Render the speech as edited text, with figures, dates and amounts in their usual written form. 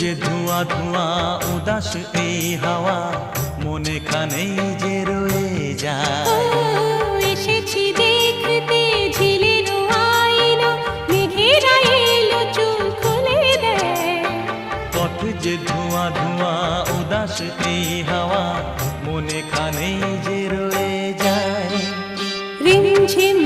যে ধোঁয়া ধোঁয়া উদাস এই হাওয়া মনে খানেই যে রয়ে যায়। এসেছি দেখতে ঝিলের আয়না, মেঘেরা এলো চুল খুলে দেয়। পথ যে ধোঁয়া ধোঁয়া উদাস এই হাওয়া মনে খানেই যে রয়ে যায়। রিমঝিম